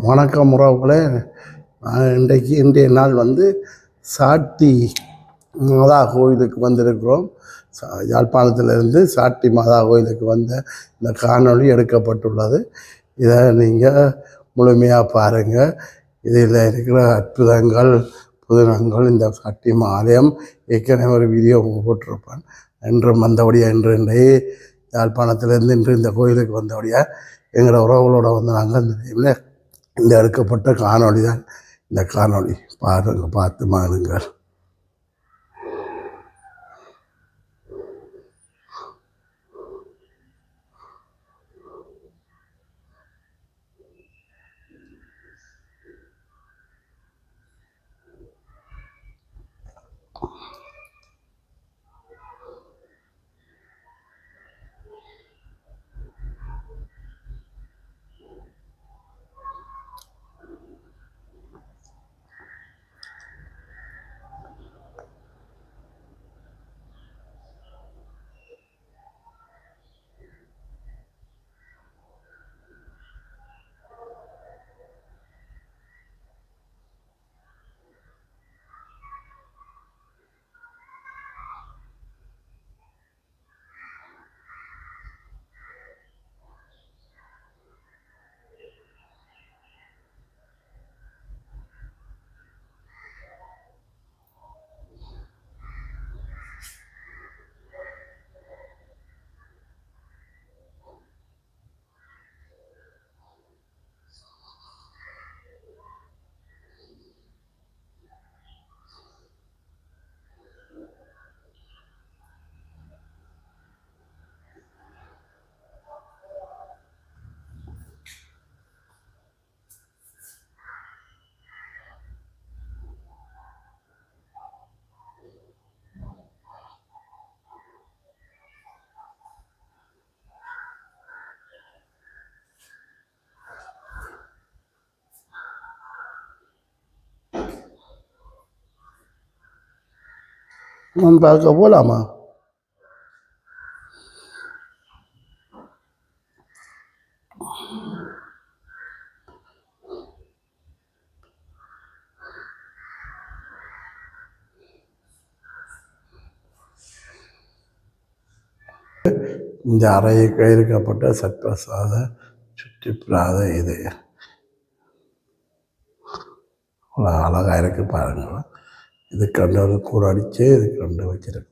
வணக்கம் உறவுகளே. இன்றைய நாள் சாட்டி மாதா கோயிலுக்கு வந்திருக்கிறோம். யாழ்ப்பாணத்திலிருந்து சாட்டி மாதா கோயிலுக்கு வந்த இந்த காணொளி எடுக்கப்பட்டுள்ளது. இதை நீங்கள் முழுமையாக பாருங்கள். இதில் இருக்கிற அற்புதங்கள் புதினங்கள் இந்த சாட்டி ஆலயம் ஏற்கனவே ஒரு வீடியோ போட்டிருப்பேன். என்றும் வந்தபடியாக இன்றைய யாழ்ப்பாணத்திலிருந்து இன்று இந்த கோயிலுக்கு வந்தபடியாக எங்களோட உறவுகளோட நாங்கள் இந்த எடுக்கப்பட்ட காணொளி தான் இந்த காணொளி. பார்த்து மாறுங்கள். பார்க்க போகலாமா? இந்த அறையை கையிருக்கப்பட்ட சத்பிரசாத சுற்றிப்பிராத இது அழகாக இருக்கு பாருங்கள். இது கண்டு ஒரு கூட அடித்து இது கண்டு வச்சிருக்கு.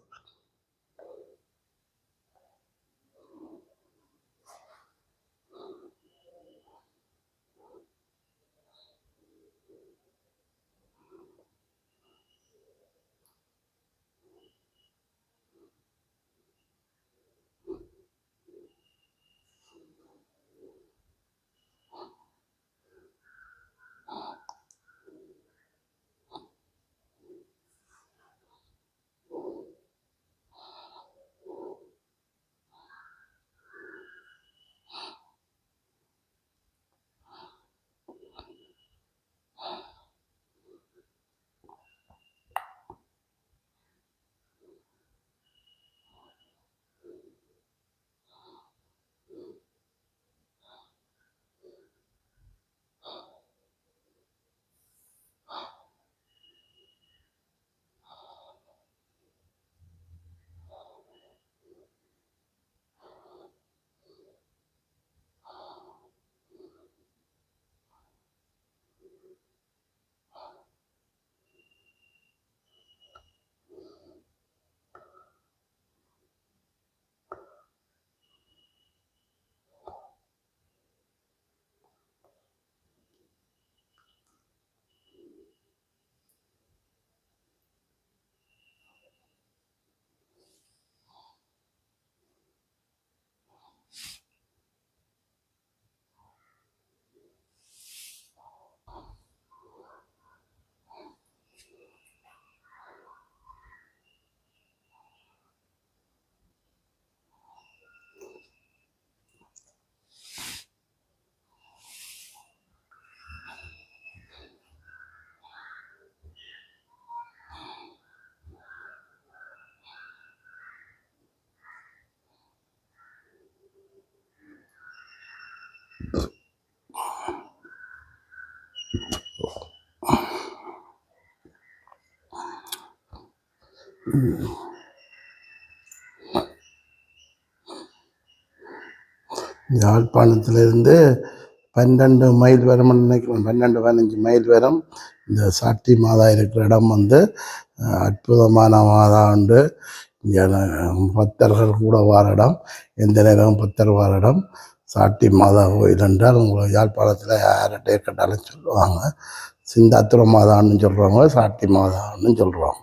யாழ்ப்பாணத்திலிருந்து 12 மைல் வரும்னு நினைக்கிறேன். 12-15 மைல் வரும். இந்த சாட்டி மாதா இருக்கிற இடம் வந்து அற்புதமான மாதா உண்டு. இங்கே பக்தர்கள் கூட வார இடம், எந்த நேரமும் பக்தர் வார இடம் சாட்டி மாதா கோயில் என்றால் உங்களுக்கு யாழ்ப்பாணத்தில் யார்கிட்ட கேட்டாலும் சொல்லுவாங்க. சிந்தாத்திர மாதான்னு சொல்கிறவங்க, சாட்டி மாதான்னு சொல்கிறோம்.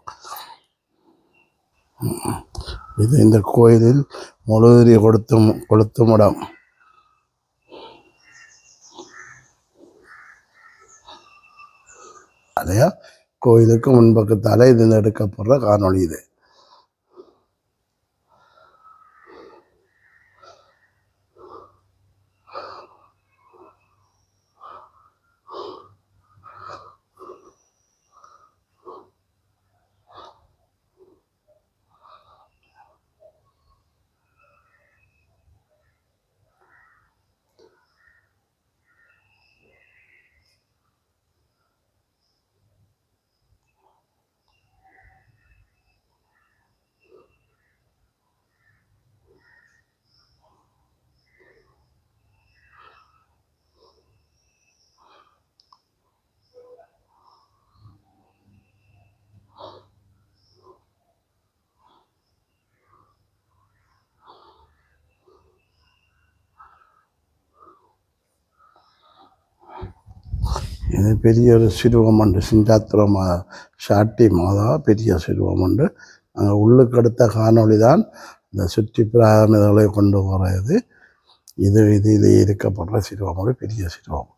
இது இந்த கோயிலில் முழுதிரி கொளுத்தும் இடம். அதையா கோயிலுக்கு முன்பக்கத்தால் இது எடுக்கப்படுற காணொளி இது. இது பெரிய ஒரு சிறுவம் உண்டு. சிந்தாத்திர மாதா சாட்டி மாதா பெரிய சிறுவம் உண்டு. அங்கே உள்ளுக்கு எடுத்த காணொளி தான் இந்த சுற்றி பிராமிதங்களை கொண்டு போகிறது. இது இருக்கப்படுற சிறுவம், பெரிய சிறுவம்.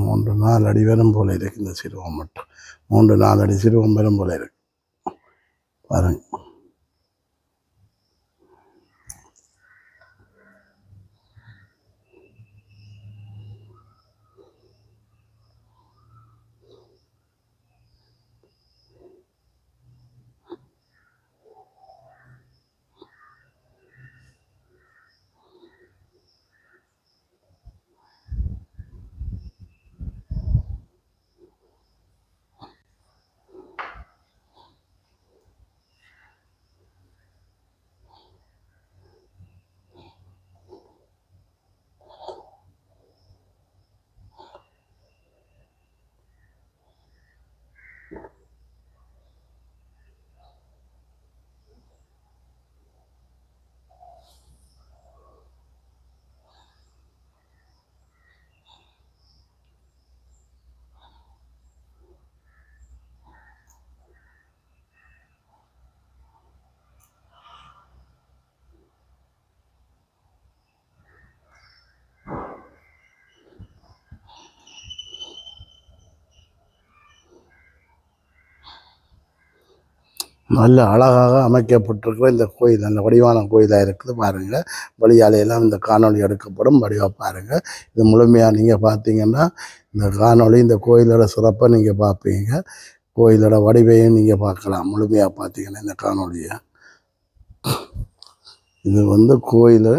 மூன்று 4 அடி வரும் போல இருக்கு இந்த சிறுவம் மட்டும். 3-4 அடி சிறுவம் வரும் போல இருக்கு பாருங்க. நல்ல அழகாக அமைக்கப்பட்டிருக்கிற இந்த கோயில் நல்ல வடிவான கோயிலாக இருக்குது பாருங்கள். வழியாலையெல்லாம் இந்த காணொளி எடுக்கப்படும் வடிவாக பாருங்கள். இது முழுமையாக நீங்கள் பார்த்தீங்கன்னா இந்த காணொளி இந்த கோயிலோட சிறப்பை நீங்கள் பார்ப்பீங்க. கோயிலோட வடிவையும் நீங்கள் பார்க்கலாம் முழுமையாக பார்த்தீங்கன்னா இந்த காணொளியை. இது வந்து கோயில்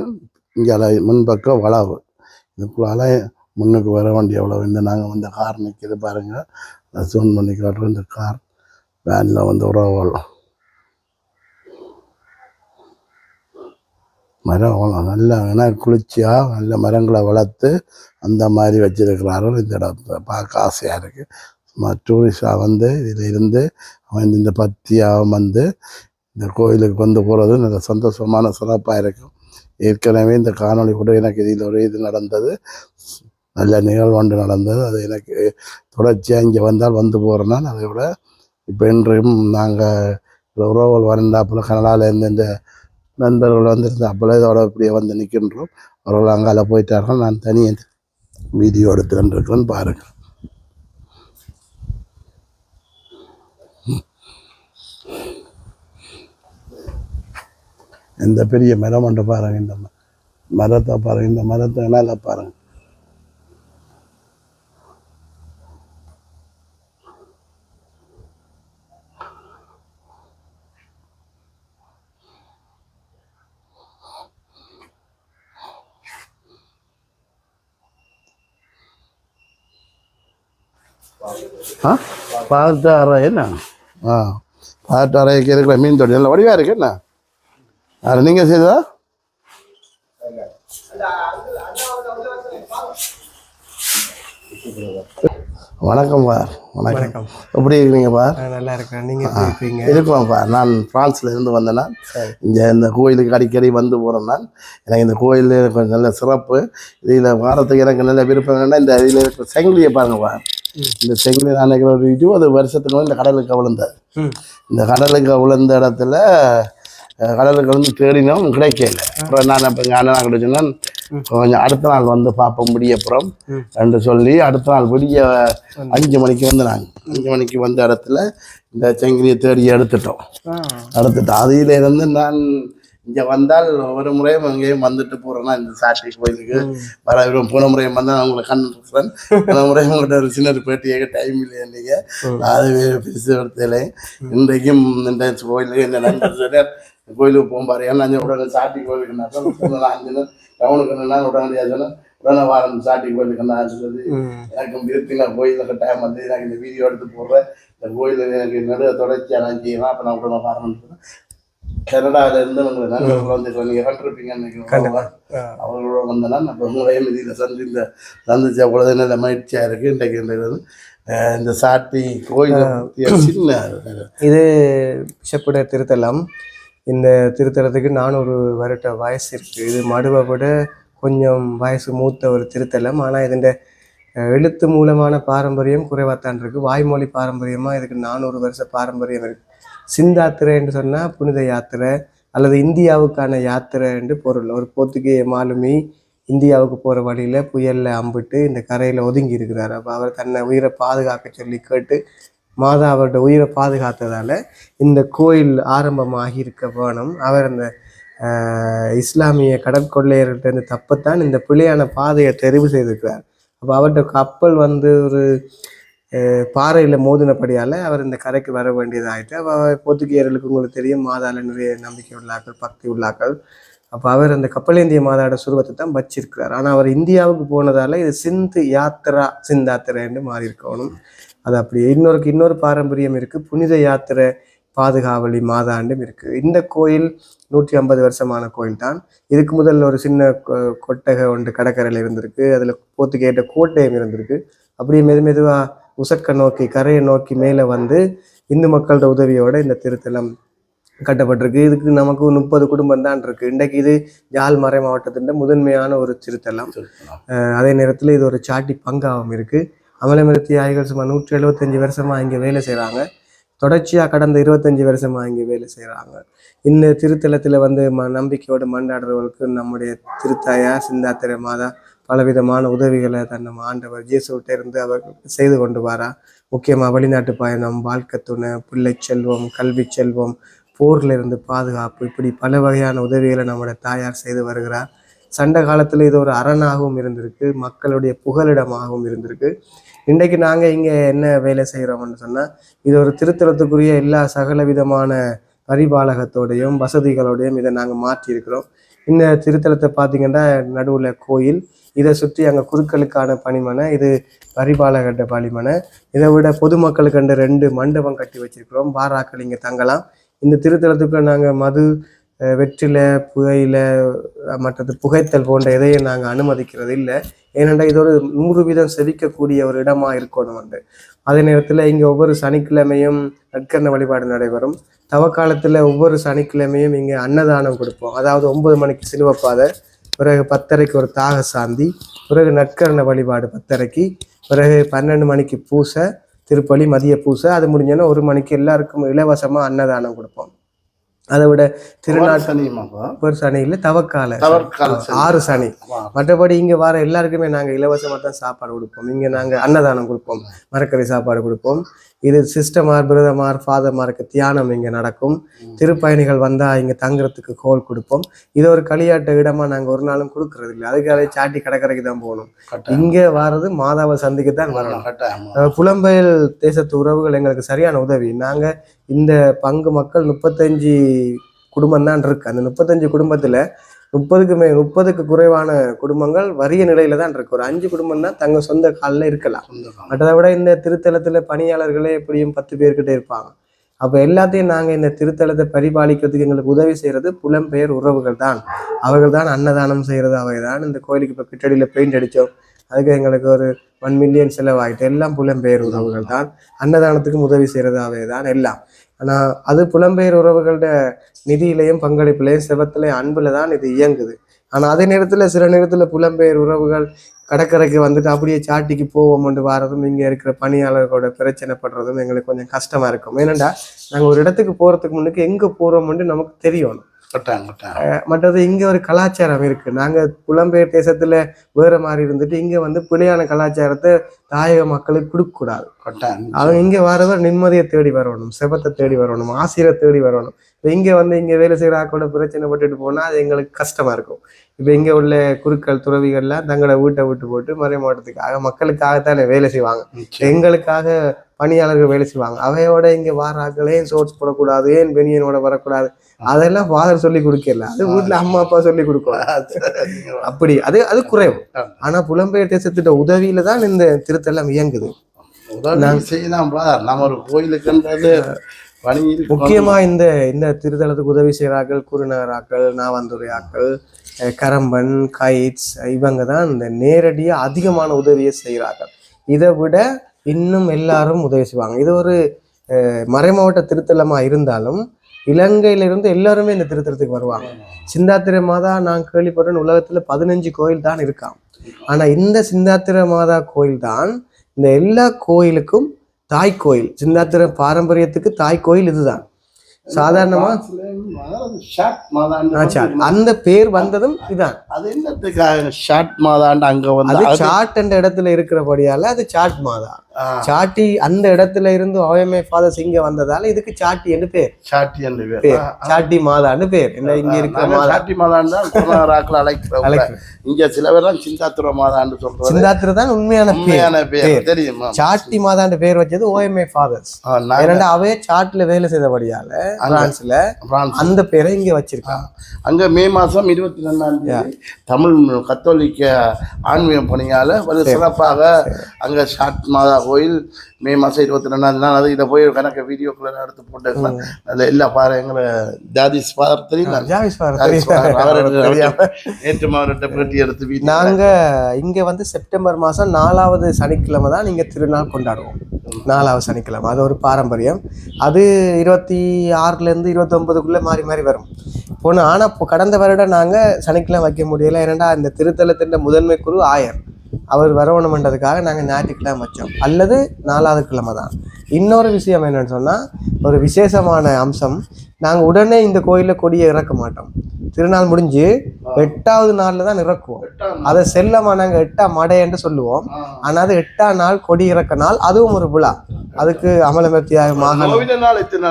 இங்கே முன்பக்க வளவு. இதுக்குள்ளால முன்னுக்கு வர வேண்டிய எவ்வளோ இந்த நாங்கள் வந்து கார் நிற்கிது பாருங்கள். ஜூன் பண்ணி காட்டுறோம். இந்த கார் வேனில் வந்து உறவு மரம் நல்ல குளிர்ச்சியாக நல்ல மரங்களை வளர்த்து அந்த மாதிரி வச்சிருக்கிறார்கள். இந்த இடத்த பார்க்க ஆசையாக இருக்குது. டூரிஸ்டாக வந்து இதில் இருந்து அவன் இந்த பத்தியாக வந்து இந்த கோயிலுக்கு வந்து போகிறது நல்ல சந்தோஷமான சிறப்பாக இருக்கும். ஏற்கனவே இந்த காணொளி கூட எனக்கு இதில் ஒரு இது நடந்தது, நல்ல நிகழ்வு ஒன்று நடந்தது. அது எனக்கு தொடர்ச்சியாக இங்கே வந்தால் வந்து போகிறேன்னா அதை விட இப்போ இன்றையும் நாங்கள் உறவுகள் வரண்டாப்பில் கனடாவிலேருந்து இந்த நண்பர்கள் வந்துருந்து அப்போல இதோட இப்படியே வந்து நிற்கின்றோம். அவர்கள் அங்கால போயிட்டார்கள். நான் தனியாக வீடியோ எடுத்துக்கிட்டு இருக்கிறேன்னு பாருங்கள். இந்த பெரிய மரம் ஒன்று பாருங்கள். இந்த மரத்தை பாருங்கள். இந்த மரத்தை மேலே பாருங்கள். ஆ பாட்டு அறை என்ன ஆ பாட்டு அறைக்கு இருக்கிற மீன் தொட்டி நல்ல வடிவாக இருக்கு என்ன அது நீங்கள் செய்ததா வணக்கம்ப்பா வணக்கம் எப்படி இருக்கிறீங்கப்பா நல்லா இருக்கேன். நீங்கள் எப்படி இருக்கீங்க? இருக்கோம்ப்பா நான் ஃப்ரான்ஸில் இருந்து வந்தேன்னா இங்கே இந்த கோயிலுக்கு அடிக்கடி வந்து போகிறேன் நான் எனக்கு இந்த கோயில் கொஞ்சம் நல்ல சிறப்பு இதில் வாரத்துக்கு எனக்கு நல்ல விருப்பம் என்னென்னா இந்த இதில் இருக்கிற செங்கிலியை பாருங்கப்பா இந்த செங்கிலி நான் ஒரு 20 வருஷத்துக்கு இந்த கடலுக்கு விழுந்தது இந்த கடலுக்கு விழுந்த இடத்துல கடலுக்கு வந்து தேடினோம் கிடைக்கல அப்புறம் நான் இப்போ எங்கள் அண்ணனா கிடைச்சுன்னா கொஞ்சம் அடுத்த நாள் வந்து பார்ப்போம் முடியப்புறம் என்று சொல்லி அடுத்த நாள் விடிய 5 மணிக்கு வந்து நாங்கள் 5 மணிக்கு வந்த இடத்துல இந்த செங்கிலியை தேடி எடுத்துட்டோம் அதிலிருந்து நான் இங்கே வந்தால் ஒரு முறையும் அங்கேயும் வந்துட்டு போகிறேன்னா இந்த சாட்டி கோயிலுக்கு வர போன முறையும் வந்தால் நான் உங்களை கண்டுறேன் போன முறையும் உங்கள்கிட்ட ஒரு சின்ன பேட்டியாக டைம் இல்லையா நீங்கள் அது பேசி எடுத்ததில்லை இன்றைக்கும் இந்த கோயிலுக்கு இந்த நண்பர் கோயிலுக்கு போகும்பாரு ஏன்னா உடனே சாட்டி கோயிலுக்கு டவுனுக்கு என்னன்னா உடனடியாக சொன்னேன் உடனே வாரம் சாட்டி கோயிலுக்கு சொல்லி எனக்கு விருப்பின கோயிலுக்கு டைம் வந்து எனக்கு இந்த வீடியோ எடுத்து போடுறேன் இந்த கோயிலில் எனக்கு நடுவ தொடர்ச்சியாக நான் செய்யலாம் அப்போ நான் உடனே ஆரம்பிச்சேன் கனடாவில் இருந்து உங்களை நண்பர்கள் வந்து நீங்கள் கண்டிருப்பீங்கன்னு அவர்களோட வந்தேன்னா இப்போ உங்களையும் இதில் சந்திச்ச பொழுது நல்ல மகிழ்ச்சியாக இருக்குது இன்றைக்கு இந்த சாட்டி கோயில் சின்ன இது பிஷப்புடைய திருத்தலம். இந்த திருத்தலத்துக்கு 400 வருட வயசு இருக்குது. இது மடுவை விட கொஞ்சம் வயசு மூத்த ஒரு திருத்தலம். ஆனால் இதன் எழுத்து மூலமான பாரம்பரியம் குறைவாத்தான் இருக்குது. வாய்மொழி பாரம்பரியமாக இதுக்கு 400 வருஷ பாரம்பரியம் இருக்குது. சிந்தாத்திரை என்று சொன்னால் புனித யாத்திரை அல்லது இந்தியாவுக்கான யாத்திரை என்று பொருள். ஒரு போர்த்துகேய மாலுமி இந்தியாவுக்கு போகிற வழியில் புயலில் அம்பிட்டு இந்த கரையில் ஒதுங்கி இருக்கிறார். அப்போ அவர் தன்னை உயிரை பாதுகாக்க சொல்லி கேட்டு மாதா அவருடைய உயிரை பாதுகாத்ததால் இந்த கோயில் ஆரம்பமாகி இருக்க வேணும். அவர் அந்த இஸ்லாமிய கடற்கொள்ளையர்கிட்ட தப்பத்தான் இந்த பிழையான பாதையை தெரிவு செய்திருக்கிறார். அப்போ அவர்கிட்ட கப்பல் வந்து ஒரு பாறையில் மோதினபடியால் அவர் இந்த கரைக்கு வர வேண்டியதாகிட்டு அப்போ போர்த்துகேயர்களுக்கு உங்களுக்கு தெரியும் மாதாவில் நிறைய நம்பிக்கை உள்ளாக்கள் பக்தி உள்ளாக்கள். அப்போ அவர் அந்த கப்பலேந்திய மாதாவோட சுருவத்தை தான் வச்சிருக்கிறார். ஆனால் அவர் இந்தியாவுக்கு போனதால் இது சிந்தாத்திரை என்று மாறி இருக்கணும். அது அப்படியே இன்னொரு பாரம்பரியம் இருக்குது. புனித யாத்திரை பாதுகாவலி மாதாண்டும் இருக்குது. இந்த கோயில் 150 வருஷமான கோயில் தான். இதுக்கு முதல்ல ஒரு சின்ன கொட்டகை ஒன்று கடற்கரையில் இருந்திருக்கு. அதில் போர்த்துகேட்ட கோட்டையும் இருந்திருக்கு. அப்படியே மெதுவாக உசக்க நோக்கி கரையை நோக்கி மேலே வந்து இந்து மக்களோட உதவியோடு இந்த திருத்தலம் கட்டப்பட்டிருக்கு. இதுக்கு நமக்கு 30 குடும்பம் தான் இருக்குது. இன்றைக்கு இது யாழ் மறை மாவட்டத்தின் முதன்மையான ஒரு திருத்தலம். அதே நேரத்தில் இது ஒரு சாட்டி பங்காவும் இருக்குது. அமலமர தியாகிகள் சுமார் 175 வருஷமாக இங்கே வேலை செய்கிறாங்க. தொடர்ச்சியாக கடந்த 25 வருஷமாக இங்கே வேலை செய்கிறாங்க. இந்த திருத்தலத்தில் வந்து நம்பிக்கையோடு மண்டாடுறவர்களுக்கு நம்முடைய திருத்தாயா சிந்தாத்திரை மாதா பலவிதமான உதவிகளை தன் நம்ம ஆண்டவர் இயேசுவிட்ட இருந்து அவர்களுக்கு செய்து கொண்டு வாரா. முக்கியமாக வெளிநாட்டு பயணம், வாழ்க்கை துணை, பிள்ளை செல்வம், கல்வி செல்வம், போரில் இருந்து பாதுகாப்பு, இப்படி பல வகையான உதவிகளை நம்முடைய தாயார் செய்து வருகிறார். சண்டை காலத்தில் இது ஒரு அரணாகவும் இருந்திருக்கு, மக்களுடைய புகலிடமாகவும் இருந்திருக்கு. இன்றைக்கு நாங்கள் இங்கே என்ன வேலை செய்கிறோம்னு சொன்னால் இது ஒரு திருத்தலத்துக்குரிய எல்லா சகல விதமான பரிபாலகத்தோடையும் வசதிகளோடையும் இதை நாங்கள் மாற்றியிருக்கிறோம். இந்த திருத்தலத்தை பார்த்திங்கன்னா நடுவில் கோயில், இதை சுற்றி அங்கே குருக்களுக்கான பணிமனை, இது பரிபாலகட்ட பணிமனை. இதை விட பொதுமக்களுக்கு 2 மண்டபம் கட்டி வச்சிருக்கிறோம். பாராக்கள் இங்கே தங்கலாம். இந்த திருத்தலத்துக்குள்ள நாங்கள் மது, வெற்றிலை, புகையில, மற்றது புகைத்தல் போன்ற எதையும் நாங்கள் அனுமதிக்கிறது இல்லை. ஏனென்றால் இது ஒரு 100% செவிக்கக்கூடிய ஒரு இடமா இருக்கணும் உண்டு. அதே நேரத்தில் இங்கே ஒவ்வொரு சனிக்கிழமையும் நற்கரண வழிபாடு நடைபெறும். தவக்காலத்தில் ஒவ்வொரு சனிக்கிழமையும் இங்கே அன்னதானம் கொடுப்போம். அதாவது 9 மணிக்கு சிலுவப்பாதை, பிறகு 10:30 ஒரு தாக சாந்தி, பிறகு நற்கரண வழிபாடு 10:30, பிறகு 12 மணிக்கு பூசை திருப்பலி, மதிய பூசை. அது முடிஞ்சோன்னா 1 மணிக்கு எல்லாருக்கும் இலவசமாக அன்னதானம் கொடுப்போம். அதை விட திருநாள் சனி இல்லை, தவக்கால 6 சனி. மற்றபடி இங்கே வர எல்லாருக்குமே நாங்கள் இலவசமாக தான் சாப்பாடு கொடுப்போம். இங்கே நாங்கள் அன்னதானம் கொடுப்போம், மரக்கறி சாப்பாடு கொடுப்போம். இது சிஸ்டமார், பிரதமார், ஃபாதர்மாருக்கு தியானம் இங்கே நடக்கும். திருப்பயணிகள் வந்தால் இங்கே தங்குறதுக்கு கோல் கொடுப்போம். இது ஒரு களியாட்ட இடமா நாங்கள் ஒரு நாளும் கொடுக்கறது இல்லை. அதுக்காக சாட்டி கடற்கரைக்கு தான் போகணும். இங்கே வர்றது மாதாவை சந்திக்க தான் வரணும். புலம்பெயர் தேசத்து உறவுகள் எங்களுக்கு சரியான உதவி. நாங்கள் இந்த பங்கு மக்கள் 35 குடும்பம் தான் இருக்கு. அந்த 35 குடும்பத்தில் 30க்கு குறைவான குடும்பங்கள் வறிய நிலையில தான் இருக்கு. ஒரு 5 குடும்பம் தான் தங்க சொந்த காலில் இருக்கலாம். மற்றதை விட இந்த திருத்தலத்துல பணியாளர்களே எப்படியும் 10 பேர்கிட்ட இருப்பாங்க. அப்ப எல்லாத்தையும் நாங்க இந்த திருத்தலத்தை பரிபாலிக்கிறதுக்கு எங்களுக்கு உதவி செய்யறது புலம்பெயர் உறவுகள் தான். அவர்கள் தான் அன்னதானம் செய்யறது அவைதான். இந்த கோயிலுக்கு இப்ப கிட்டடியில பெயிண்ட் அடிச்சோம், அதுக்கு எங்களுக்கு ஒரு 1 மில்லியன் செலவாயிட்டு. எல்லாம் புலம்பெயர் உறவுகள் தான். அன்னதானத்துக்கும் உதவி செய்யறது அவைதான் எல்லாம். ஆனா அது புலம்பெயர் உறவுகளோட நிதியிலையும் பங்களிப்புலையும் செபத்திலையும் அன்புல தான் இது இயங்குது. ஆனா அதே நேரத்துல சில நேரத்துல புலம்பெயர் உறவுகள் கடற்கரைக்கு வந்துட்டு அப்படியே சாட்டிக்கு போவோம்னு வாரதும் இங்க இருக்கிற பணியாளர்களோட பிரச்சனைப்படுறதும் எங்களுக்கு கொஞ்சம் கஷ்டமா இருக்கும். ஏனண்டா நாங்க ஒரு இடத்துக்கு போறதுக்கு முன்னுக்கு எங்க போறோம்னு நமக்கு தெரியணும். மற்றது இங்க ஒரு கலாச்சாரம் இருக்கு. நாங்க புலம்பெயர் தேசத்துல வேற மாதிரி இருந்துட்டு இங்க வந்து பிழையான கலாச்சாரத்தை தாயக மக்களுக்கு கொடுக்க கூடாது. அவங்க இங்க வரவர் நிம்மதியை தேடி வரணும், செபத்தை தேடி வரணும், ஆசிரியரை தேடி வரணும். இங்க வந்து இங்க வேலை செய்யற ஆக்களோட பிரச்சனை பட்டுட்டு போனா அது எங்களுக்கு கஷ்டமா இருக்கும். இப்ப இங்க உள்ள குருக்கள் துறவிகள்லாம் தங்களோட வீட்டை விட்டு போட்டு மறை மாவட்டத்துக்காக மக்களுக்காகத்தானே வேலை செய்வாங்க. எங்களுக்காக பணியாளர்கள் வேலை செய்வாங்க. அவையோட இங்க வார ஆக்கள் ஏன் சோர்ஸ் போடக்கூடாது, ஏன் பெனியனோட வரக்கூடாது, அதெல்லாம் ஃபாதர் சொல்லி கொடுக்கல. அது வீட்டுல அம்மா அப்பா சொல்லி கொடுக்கலாம். அப்படி அது அது குறைவு. ஆனா புலம்பெயர் தேசத்திட்ட உதவியில தான் இந்த திருத்தலம் இயங்குது. நம்ம ஒரு கோயிலுக்குன்றது முக்கியமா இந்த திருத்தலத்துக்கு உதவி செய்யறார்கள் குருநகராக்கள், நாவந்துரையாக்கள், கரம்பன், கைட்ஸ், இவங்க தான் இந்த நேரடியா அதிகமான உதவியை செய்கிறார்கள். இதை விட இன்னும் எல்லாரும் உதவி செய்வாங்க. இது ஒரு மறைமாவட்ட திருத்தலமா இருந்தாலும் இலங்கையிலிருந்து எல்லாருமே இந்த திருத்தலத்துக்கு வருவாங்க. சிந்தாத்திரை மாதா நான் கேள்விப்படுறேன் உலகத்துல 15 கோயில் தான் இருக்காம். ஆனா இந்த சிந்தாத்திரை மாதா கோயில் தான் இந்த எல்லா கோயிலுக்கும் தாய் கோயில். சிந்தாத்திர பாரம்பரியத்துக்கு தாய் கோயில் இதுதான். சாதாரணமா அந்த பேர் வந்ததும் இதான். அது என்னத்துக்காக ஷாட் மாதாண்டு அங்க வந்து சாட் என்ற இடத்துல இருக்கிறபடியால அது சாட் மாதா. சாட்டி அந்த இடத்துல இருந்து ஓஎம்ஏ ஃபாதர்ஸ் இங்க வந்ததால இதுக்கு சாட்டி என்று பேர். சாட்டி என்று பேர், சாட்டி மாதான்னு பேர். என்ன இங்க இருக்கிற சாட்டி மாதான்னு தான் குருநகராக்கள் அழைக்கிறோம். இங்க சில பேர் தான் சிந்தாத்திர மாதான்னு சொல்றோம். சிந்தாத்திர தான் உண்மையான பேர். தெரியுமா? சாட்டி மாதான்னு பேர் வச்சது ஓஎம்ஏ ஃபாதர்ஸ். ஏன்னா அவே சாட்ல வேலை செய்தபடியால பிரான்ஸ்ல அந்த பேரை இங்க வச்சிருக்காங்க. அங்க மே மாசம் 22ஆம் தமிழ் கத்தோலிக்க ஆன்மீக பணியால சிறப்பாக அங்க ஷாட் மாதா கோயில் மே மாசம் 22ஆம் நாள். அது இதை போய் கணக்க வீடியோக்குள்ள எடுத்து போட்டுக்கலாம். அதுல எல்லா பாரு எங்களை ஜாதிஸ் ஃபாதர் தெரியுமா? எடுத்து நாங்க இங்க வந்து செப்டம்பர் மாசம் 4வது சனிக்கிழமை தான் நீங்க திருநாள் கொண்டாடுவோம். 4வது சனிக்கிழமை அது ஒரு பாரம்பரியம். அது 26ல இருந்து 29க்குள்ள மாறி மாறி வரும் போன. ஆனா கடந்த வருடம் நாங்க சனிக்கிழமை வைக்க முடியல. ஏன்னா இந்த திருத்தலத்தின் முதன்மை குரு ஆயர் அவர் வரவணும்ன்றதுக்காக நாங்கள் ஞாயிற்றுக்கிழமை வச்சோம், அல்லது 4வது கிழமை தான். இன்னொரு விஷயம் என்னன்னு சொன்னால், ஒரு விசேஷமான அம்சம், நாங்கள் உடனே இந்த கோயிலில் கொடியை இறக்க மாட்டோம். திருநாள் முடிஞ்சு 8வது நாளில் தான் இறக்குவோம். அதை செல்லமாக நாங்கள் 8ஆம் மடை என்று சொல்லுவோம். ஆனால் அது 8ஆம் நாள் கொடி இறக்க நாள். அதுவும் ஒரு விழா. அதுக்கு அமலமத்தியாக மாகாணம்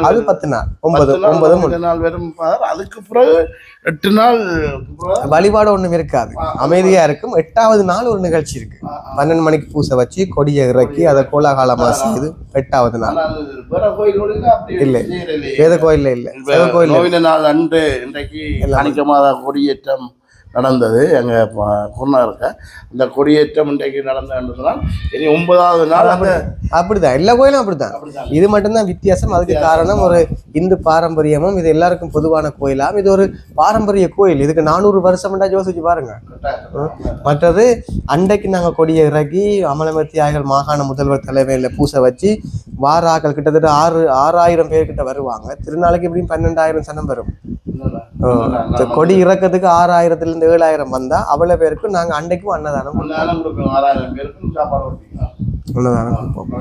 அது 10 நாள் 9 நாள் வரும். அதுக்கு பிறகு 8 நாள் வழிபாடு ஒண்ணும் இருக்காது, அமைதியா இருக்கும். 8வது நாள் ஒரு நிகழ்ச்சி இருக்கு. 12 மணிக்கு பூசை வச்சு கொடியை இறக்கி அதை கோலாகாலமா செய்து 8வது நாள். இல்லை, வேத கோயில்ல இல்லை, கோயில் நாள் அன்று இன்றைக்கு மாதா கொடியேற்றம் நடந்தது. எங்கள் குருநகருக்கு அந்த கொடியேற்றம் இன்றைக்கு நடந்ததுனால் இனி 9வது நாள் அப்படிதான். எல்லா கோயிலும் அப்படித்தான். இது மட்டும்தான் வித்தியாசம். அதுக்கு காரணம் ஒரு இந்து பாரம்பரியமும் இது எல்லாருக்கும் பொதுவான கோயிலாம். இது ஒரு பாரம்பரிய கோயில். இதுக்கு 400 வருஷம்டா யோசிச்சு பாருங்க. மற்றது அன்றைக்கு நாங்கள் கொடியை இறக்கி அமலமத்தியாய்கள் மாகாண முதல்வர் தலைமையில் பூசை வச்சு வாராக்கள் கிட்டத்தட்ட 6000 பேர்கிட்ட வருவாங்க. திருநாளைக்கு எப்படியும் 12,000 சனம் வரும். கொடி இறக்கிறதுக்கு 6000லேருந்து 7,000 வந்தா அவ்வளவு பேருக்கு நாங்க அன்னைக்கும் அன்னதானம் கொடுப்போம்.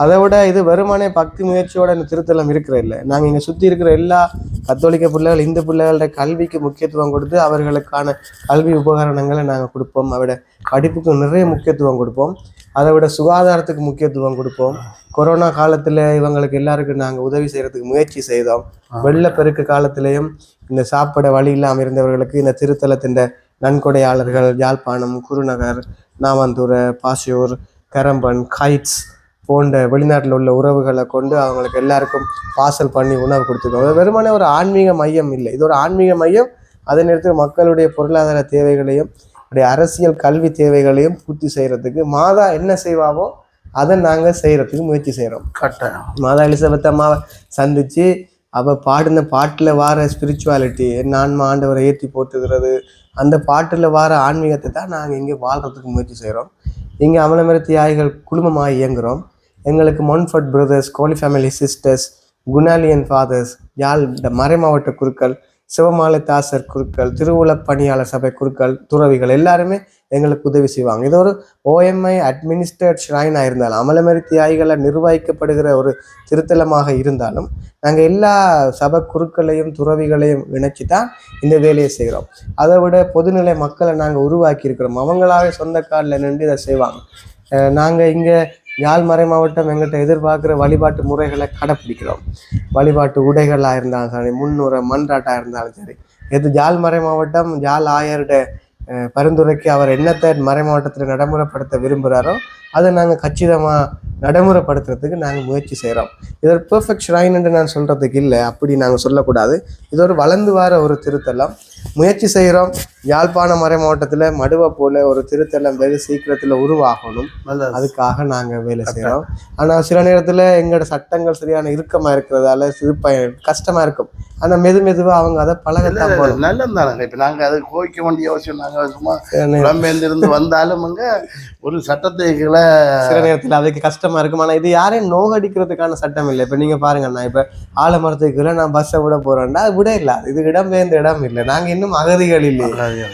அதை விட இது வெறுமனே பக்தி முயற்சியோட இந்த திருத்தலம் இருக்கிற இல்லை. நாங்க இங்க சுத்தி இருக்கிற எல்லா கத்தோலிக்க பிள்ளைகள் இந்து பிள்ளைகளோட கல்விக்கு முக்கியத்துவம் கொடுத்து அவர்களுக்கான கல்வி உபகரணங்களை நாங்க கொடுப்போம். அவட படிப்புக்கு நிறைய முக்கியத்துவம் கொடுப்போம். அதை விட சுகாதாரத்துக்கு முக்கியத்துவம் கொடுப்போம். கொரோனா காலத்துல இவங்களுக்கு எல்லாருக்கும் நாங்க உதவி செய்யறதுக்கு முயற்சி செய்தோம். வெள்ளப்பெருக்கு காலத்திலையும் இந்த சாப்பிட வழி இல்லாமல் இருந்தவர்களுக்கு இந்த திருத்தலத்தின் நன்கொடையாளர்கள் யாழ்ப்பாணம், குருநகர், நாவந்துரை, பாசியூர், கரம்பன், கைட்ஸ் போன்ற வெளிநாட்டில் உள்ள உறவுகளை கொண்டு அவங்களுக்கு எல்லாருக்கும் பார்சல் பண்ணி உணவு கொடுத்துருக்கோம். வெறுமனே ஒரு ஆன்மீக மையம் இல்லை, இது ஒரு ஆன்மீக மையம். அதே நேரத்தில் மக்களுடைய பொருளாதார தேவைகளையும் அரசியல் கல்வி தேவைகளையும் பூர்த்தி செய்யறதுக்கு மாதா என்ன செய்வாவோ அதை நாங்கள் செய்யறதுக்கு முயற்சி செய்கிறோம். கட்டாயம் மாதா எலிசபெத் அம்மாவை சந்திச்சு அவள் பாடின பாட்டில் வார ஸ்பிரிச்சுவாலிட்டி என் ஆன்மா ஆண்டவரை ஏற்றி போட்டுக்கிறது அந்த பாட்டில் வார ஆன்மீகத்தை தான் நாங்கள் இங்கே வாழ்கிறதுக்கு முயற்சி செய்கிறோம். இங்கே அமலமர தியாகிகள் குழுமமாக இயங்குகிறோம். எங்களுக்கு மொன்ஃபர்ட் பிரதர்ஸ், கோலி ஃபேமிலி சிஸ்டர்ஸ், குணாலியன் ஃபாதர்ஸ், யாழ் மறை மாவட்ட குருக்கள், சிவமாலை தாசர் குருக்கள், திருவுள பணியாளர் சபை குருக்கள், துறவிகள் எல்லாருமே எங்களுக்கு உதவி செய்வாங்க. இது ஒரு OMI அட்மினிஸ்ட்ரேட் ஷ்ரைனாக இருந்தாலும் அமலமரி தியாகிகளால் நிர்வகிக்கப்படுகிற ஒரு திருத்தலமாக இருந்தாலும் நாங்கள் எல்லா சபை குருக்களையும் துறவிகளையும் இணைச்சி தான் இந்த வேலையை செய்கிறோம். அதை விட பொதுநிலை மக்களை நாங்கள் உருவாக்கி இருக்கிறோம். அவங்களாவே சொந்த காலில் நின்று இதை செய்வாங்க. நாங்கள் இங்கே யாழ் மறை மாவட்டம் எங்கிட்ட எதிர்பார்க்குற வழிபாட்டு முறைகளை கடைப்பிடிக்கிறோம். வழிபாட்டு உடைகளாக இருந்தாலும் சரி, முன்னுரை மன்றாட்டாக இருந்தாலும் சரி, இது யாழ் மறை மாவட்டம் யாழ் ஆயருடைய பரிந்துரைக்கு அவர் என்னத்தை மறை மாவட்டத்தில் நடைமுறைப்படுத்த விரும்புகிறாரோ அதை நாங்கள் கச்சிதமாக நடைமுறைப்படுத்துறதுக்கு நாங்கள் முயற்சி செய்கிறோம். இது ஒரு பெர்ஃபெக்ட் ஷ்ரைன் என்று நான் சொல்கிறதுக்கு இல்லை, அப்படி நாங்கள் சொல்லக்கூடாது. இது ஒரு வளர்ந்து வர ஒரு திருத்தலம். முயற்சி செய்கிறோம். யாழ்ப்பாண மறை மாவட்டத்தில் மடுவை போல ஒரு திருத்தலம் வெகு சீக்கிரத்தில் உருவாகணும். அதுக்காக நாங்கள் வேலை செய்கிறோம். ஆனால் சில நேரத்தில் எங்களோட சட்டங்கள் சரியான இறுக்கமாக இருக்கிறதால கஷ்டமாக இருக்கும். ஆனால் மெதுவாக அவங்க அதை பழகத்தான் போகணும். நல்லதாங்க. இப்போ நாங்கள் அதை கோவிக்க வேண்டிய அவசியம் நாங்கள் சும்மா புலம்பெயர்ந்திருந்து வந்தாலும் அங்கே ஒரு சட்டத்தை சில நேரத்தில் அதுக்கு கஷ்டமா இருக்கும். ஆனால் இது யாரையும் நோகடிக்கிறதுக்கான சட்டம் இல்லை. இப்போ நீங்கள் பாருங்கண்ணா, இப்போ ஆலமரத்துக்குள்ள நான் பஸ்ஸை விட போகிறேன்னா அது விட இல்லை. இது இடம்பெயர்ந்த இடம் இல்லை. நாங்கள் இன்னும் அகதிகள் இல்லை.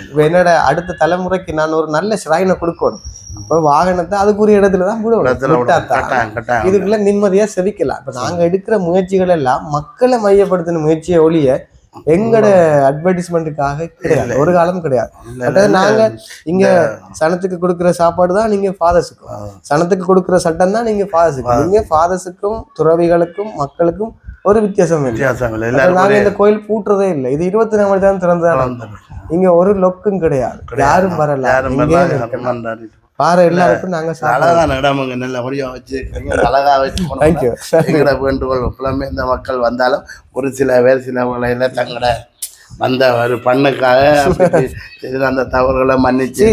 இப்போ என்னோட அடுத்த தலைமுறைக்கு நான் ஒரு நல்ல ஷ்ரைனை கொடுக்கணும். அப்போ வாகனத்தை அதுக்குரிய இடத்துல தான் விடணும். இதுக்குள்ள நிம்மதியாக செவிக்கலாம். இப்போ நாங்கள் எடுக்கிற முயற்சிகள் எல்லாம் மக்களை மையப்படுத்தின முயற்சியை ஒழிய எங்களோட அட்வர்டைஸ்மெண்ட்டுக்காக கிடையாது, ஒரு காலமும் கிடையாது. நாங்க இங்க சனத்துக்கு கொடுக்குற சாப்பாடு தான் நீங்க ஃபாதர்ஸுக்கும், சனத்துக்கு கொடுக்குற சட்டம் தான் நீங்க ஃபாதர்ஸுக்கும். நீங்க ஃபாதர்ஸுக்கும் துறவிகளுக்கும் மக்களுக்கும் ஒரு வித்தியாசம் இல்லை. நாங்க இந்த கோயில் பூட்டுறதே இல்லை. இது 24 மணி தான் திறந்துதான். இங்க ஒரு லொக்கும் கிடையாது, யாரும் வரல. பாரு எல்லாருக்கும் நாங்க அழகான இடமுங்க, நல்லபடியா வச்சு அழகா வச்சு எங்கட வேண்டுகோள் புலமே இந்த மக்கள் வந்தாலும் ஒரு சில பேர் சில வேலையில தங்கட வந்த ஒரு பண்ணுக்காக அந்த தவறுகளை மன்னிச்சு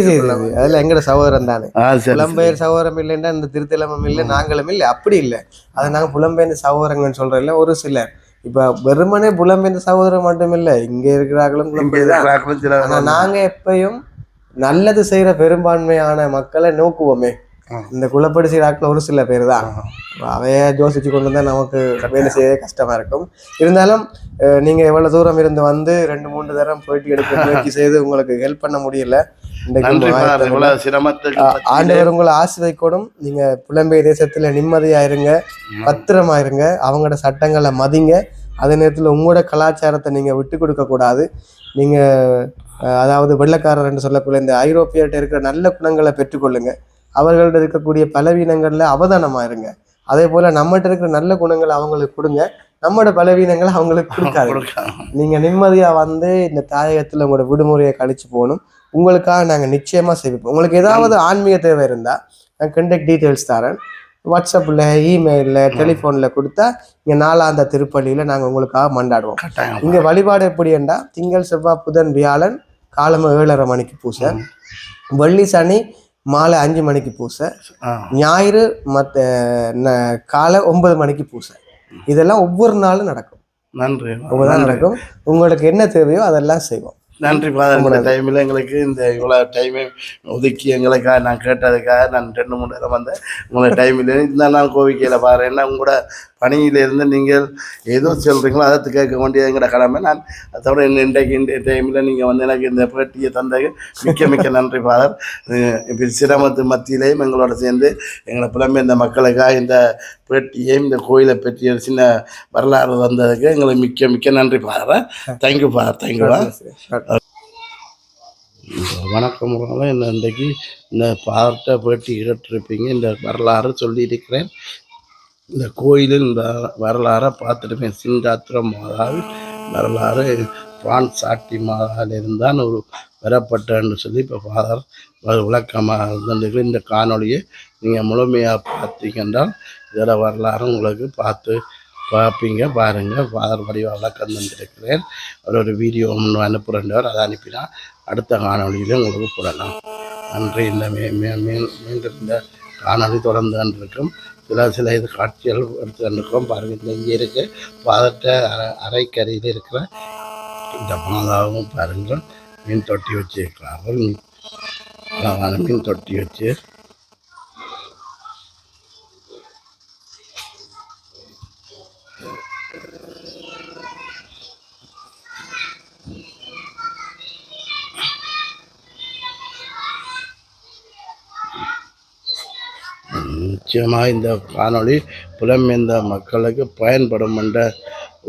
அதுல எங்கட சகோதரன் தானே. புலம்பெயர் சகோதரம் இல்லைன்னா இந்த திருத்தலமும் இல்லை, நாங்களும் இல்லை, அப்படி இல்லை. அதை நாங்க புலம்பெயர்ந்த சகோதரங்கன்னு சொல்றோம். இல்லை ஒரு சிலர் இப்ப வெறுமனே புலம்பெயர்ந்த சகோதரர் மட்டும் இல்லை, இங்க இருக்கிறார்களும் புலம்பெயர். ஆனா நாங்க எப்பயும் நல்லது செய்யற பெரும்பான்மையான மக்களை நோக்குவோமே. இந்த குலப்படி செய்யற ஒரு சில பேர் தான் அவைய யோசிச்சு கொண்டு தான் நமக்கு வேலை செய்ய கஷ்டமா இருக்கும். இருந்தாலும் நீங்க எவ்வளவு தூரம் இருந்து வந்து 2-3 தரம் போயிட்டு எடுக்க முயற்சி செய்து உங்களுக்கு ஹெல்ப் பண்ண முடியல. ஆண்டவர் உங்களை ஆசீர்வதிக்கணும். நீங்க புலம்பெயர் தேசத்துல நிம்மதியா இருங்க, பத்திரமா இருங்க, அவங்களோட சட்டங்களை மதிங்க. அதே நேரத்துல உங்களோட கலாச்சாரத்தை நீங்க விட்டு கொடுக்க கூடாது. நீங்க அதாவது வெள்ளைக்காரர் என்று சொல்லக்கூடிய இந்த ஐரோப்பியர்கிட்ட இருக்கிற நல்ல குணங்களை பெற்றுக்கொள்ளுங்க. அவர்கள்ட்ட இருக்கக்கூடிய பலவீனங்கள்ல அவதானமா இருங்க. அதே போல நம்மகிட்ட இருக்கிற நல்ல குணங்களை அவங்களுக்கு கொடுங்க, நம்மளோட பலவீனங்களை அவங்களுக்கு கொடுக்காது. நீங்க நிம்மதியா வந்து இந்த தாயகத்துல உங்களோட விடுமுறையை கழிச்சு போகணும். உங்களுக்காக நாங்க நிச்சயமா சேமிப்போம். உங்களுக்கு ஏதாவது ஆன்மீக தேவை இருந்தா நான் கண்டக்ட் டீட்டெயில்ஸ் தரேன். வாட்ஸ்அப்ல, இமெயில்ல, டெலிஃபோன்ல கொடுத்தா இங்க 4ஆம் திருப்பள்ளியில நாங்க உங்களுக்காக மண்டாடுவோம். இங்க வழிபாடு எப்படி என்றா திங்கள் செவ்வாய் புதன் வியாழன் காலமா 7:30 மணிக்கு பூசை, வெள்ளி சனி மாலை 5 மணிக்கு பூசை, ஞாயிறு காலை 9 மணிக்கு பூசை. இதெல்லாம் ஒவ்வொரு நாளும் நடக்கும். நன்றி. நடக்கும். உங்களுக்கு என்ன தேவையோ அதெல்லாம் செய்வோம். நன்றி ஃபாதர். இந்த டைமில் எங்களுக்கு இந்த இவ்வளோ டைமை ஒதுக்கி எங்களுக்காக நான் கேட்டதுக்காக நான் 2-3 நேரம் வந்தேன். உங்களோட டைமில் இந்த நாள் கோவிக்கையில் பாரு என்ன உங்களோட பணியிலிருந்து நீங்கள் ஏதோ சொல்கிறீங்களோ அதை கேட்க வேண்டியது எங்களோட கடமை. நான் அதோட இன்றைக்கு இந்த டைமில் நீங்கள் வந்து எனக்கு இந்த பேட்டியை தந்தது மிக்க நன்றி ஃபாதர். இப்போ சிரமத்து மத்தியிலையும் எங்களோட சேர்ந்து எங்களை புலம்பெயர் இந்த மக்களுக்காக இந்த பேட்டியையும் இந்த கோயிலை பற்றி ஒரு சின்ன வரலாறு வந்ததுக்கு எங்களுக்கு மிக்க நன்றி ஃபாதர். Thank you father. தேங்க்யூவா. வணக்கம். என்ன இன்றைக்கு இந்த பாட்ட பேட்டி கேட்டிருப்பீங்க. இந்த வரலாறு சொல்லியிருக்கிறேன். இந்த கோயிலில் இந்த வரலாறை பார்த்துருப்பேன். சிங்காத்திரம் மாதாவில் வரலாறு பிரான்ஸ் சாட்டி மாதாவிலிருந்தான் ஒரு வரப்பட்டன்னு சொல்லி இப்போ ஃபாதர் விளக்கமாக இருந்திருக்கு. இந்த காணொலியை நீங்கள் முழுமையாக பார்த்தீங்கன்றால் இதோட வரலாறு உங்களுக்கு பார்த்து பார்ப்பீங்க. பாருங்கள், ஃபாதர் வடிவ விளக்கம் தந்திருக்கிறேன். ஒரு வீடியோ ஒன்று அனுப்புகிறேன், அதை அனுப்பினா அடுத்த காணொலியில் உங்களுக்கு போடலாம். நன்றி. இந்த மீண்டும் இந்த காணொலி தொடர்ந்து இருக்கும். சில இது காட்சிகள் எடுத்து கண்டிருக்கோம். பாருங்கள், இங்கே இருக்குது ஃபாதர்கிட்ட அரைக்கரையில் இருக்கிற இந்த மாதாவும் பாருங்கள் மீன் தொட்டி வச்சிருக்கிறார்கள். அழகான மீன் தொட்டி வச்சு நிச்சயமாக இந்த காணொளி புலம்பெயர்ந்த மக்களுக்கு பயன்படும் என்ற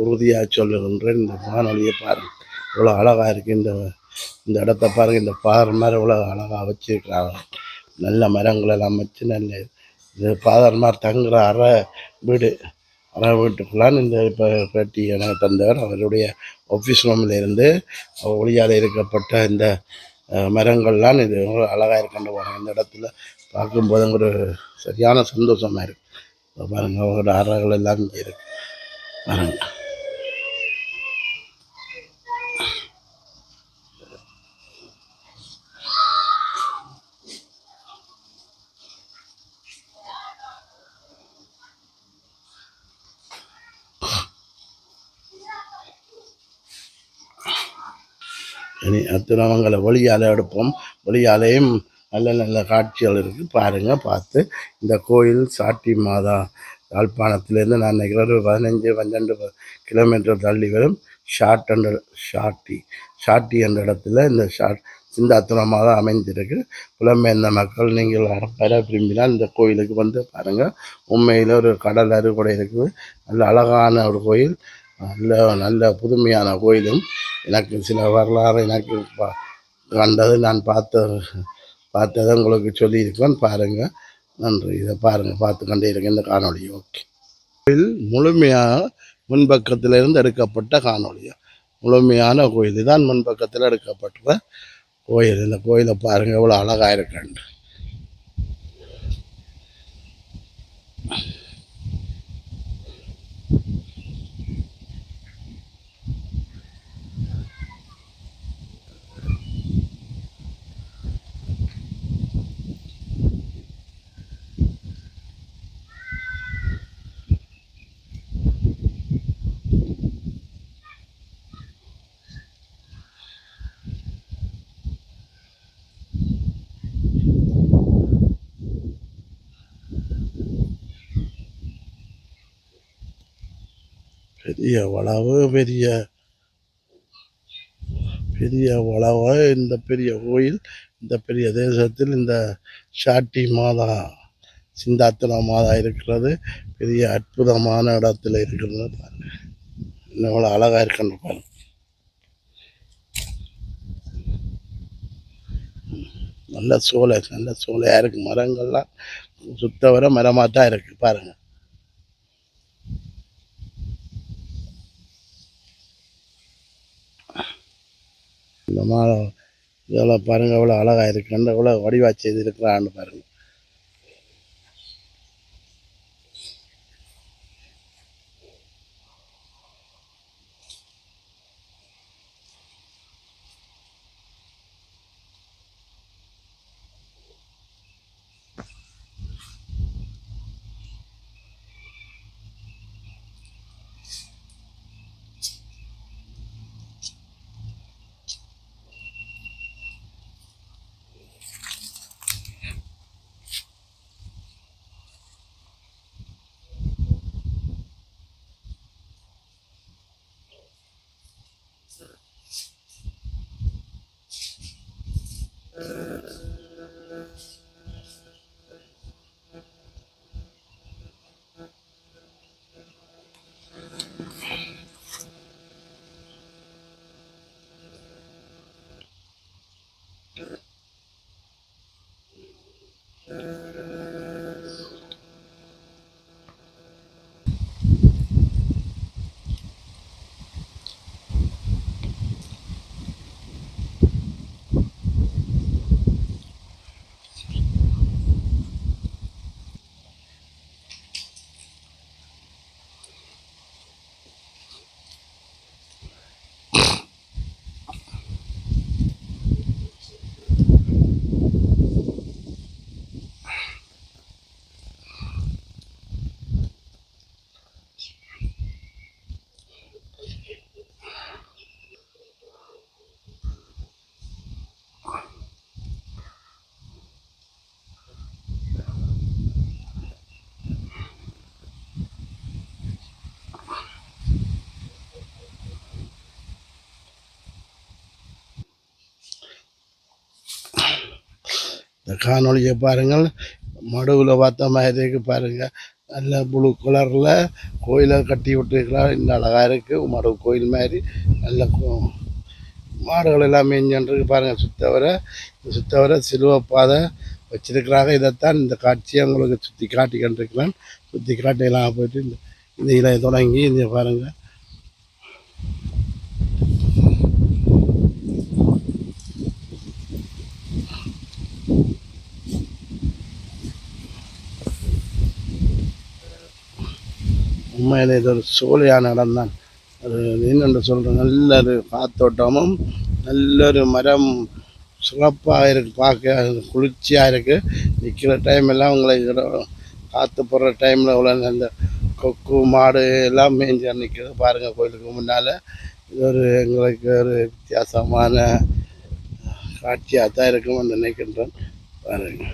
உறுதியாக சொல்லுகின்றேன். இந்த காணொலியை பாருங்கள், இவ்வளோ அழகாக இருக்குது. இந்த இடத்த பாருங்கள், இந்த பாறை மாதிரி இவ்வளோ அழகாக வச்சுருக்கிறாங்க. நல்ல மரங்களெல்லாம் வச்சு நல்ல இது ஃபாதர்மார் தங்குற அறை வீட்டுக்குள்ளான் இந்த இப்போ பேட்டி எனக்கு தந்தவர். அவருடைய ஆஃபீஸ் ரூமில் இருந்து ஒளியால் இருக்கப்பட்ட இந்த மரங்கள்லாம் இது அழகாக இருக்கின்ற போகிறாங்க. இந்த இடத்துல பார்க்கும்போது ஒரு சரியான சந்தோஷமாக இருக்குது. பாருங்கள், அவங்களோட அறைகள் எல்லாம் இங்கே இருக்கு பாருங்கள். இனி அத்திரமங்களை ஒளியால் எடுப்போம். ஒளியாலேயும் நல்ல நல்ல காட்சிகள் இருக்குது பாருங்கள். பார்த்து இந்த கோயில் சாட்டி மாதா யாழ்ப்பாணத்திலேருந்து நான் நினைக்கிறேன் ஒரு 15-12 கிலோமீட்டர் தள்ளி வரும் ஷாட்டி என்ற இடத்துல இந்த அத்திரமாக தான் அமைந்திருக்கு. புலம்பெயர்ந்த மக்கள் நீங்கள் பெற விரும்பினால் இந்த கோயிலுக்கு வந்து பாருங்கள். உண்மையில் ஒரு கடல் கூட இருக்குது. நல்ல அழகான ஒரு கோயில், நல்ல புதுமையான கோயிலும். எனக்கு சில வரலாறு எனக்கு கண்டது நான் பார்த்ததை உங்களுக்கு சொல்லியிருக்கேன். பாருங்கள். நன்றி. இதை பாருங்கள், பார்த்து கொண்டே இருக்கேன் இந்த காணொலி. ஓகே, கோயில் முழுமையாக முன்பக்கத்திலிருந்து எடுக்கப்பட்ட காணொலியா, முழுமையான கோயில் தான் முன்பக்கத்தில் எடுக்கப்பட்ட கோயில். இந்த கோயிலை பாருங்கள், எவ்வளோ அழகாக இருக்கேன். பெரிய வளவு, பெரிய வளவு. இந்த பெரிய கோயில், இந்த பெரிய தேசத்தில் இந்த ஷாட்டி மாதா, சிந்தாத்திர மாதா இருக்கிறது. பெரிய அற்புதமான இடத்துல இருக்கிறது. இவ்வளோ அழகாக இருக்குன்னு பாருங்க. நல்ல சோலையாக இருக்குது. மரங்கள்லாம் சுத்த வர மரமாக தான் இருக்குது பாருங்கள். இந்த மாதிரி இதெல்லாம் பாருங்கள், எவ்வளோ அழகாக இருக்குன்னு, எவ்வளோ வடிவா செய்து இருக்கிறான்னு பாருங்கள். இந்த காணொலியை பாருங்கள். மடுவில் பார்த்த மாதிரி இருக்கு பாருங்கள். நல்ல ப்ளூ கலரில் கோயிலை கட்டி விட்டுருக்கலாம். இந்த அழகாக இருக்குது மடு கோயில் மாதிரி. நல்ல மாடுகள் எல்லாம் மேய்ஞ்சிருக்கு பாருங்கள். சுத்தவரை சிலுவை பாதை வச்சிருக்கிறாங்க. இதைத்தான் இந்த காட்சியை உங்களுக்கு சுற்றி காட்டிக்கிட்டுருக்கலாம். சுற்றி காட்டியெல்லாம் போயிட்டு இந்த இலை தொடங்கி இந்த பாருங்கள். உண்மையில் இது ஒரு சோலையான இடம் தான். ஒரு என்னென்று சொல்கிறேன், நல்ல ஒரு காத்தோட்டமும் நல்ல ஒரு மரம் சிறப்பாக இருக்குது. பார்க்க குளிர்ச்சியாக இருக்குது. நிற்கிற டைம் எல்லாம் உங்களை காற்று போடுற டைமில் உள்ள அந்த கொக்கு மாடு எல்லாம் மேய்ஞ்சி நிற்கிறது பாருங்கள். கோயிலுக்கு முன்னால் இது ஒரு எங்களுக்கு ஒரு வித்தியாசமான காட்சியாக தான் இருக்கும்னு நினைக்கின்றேன் பாருங்கள்.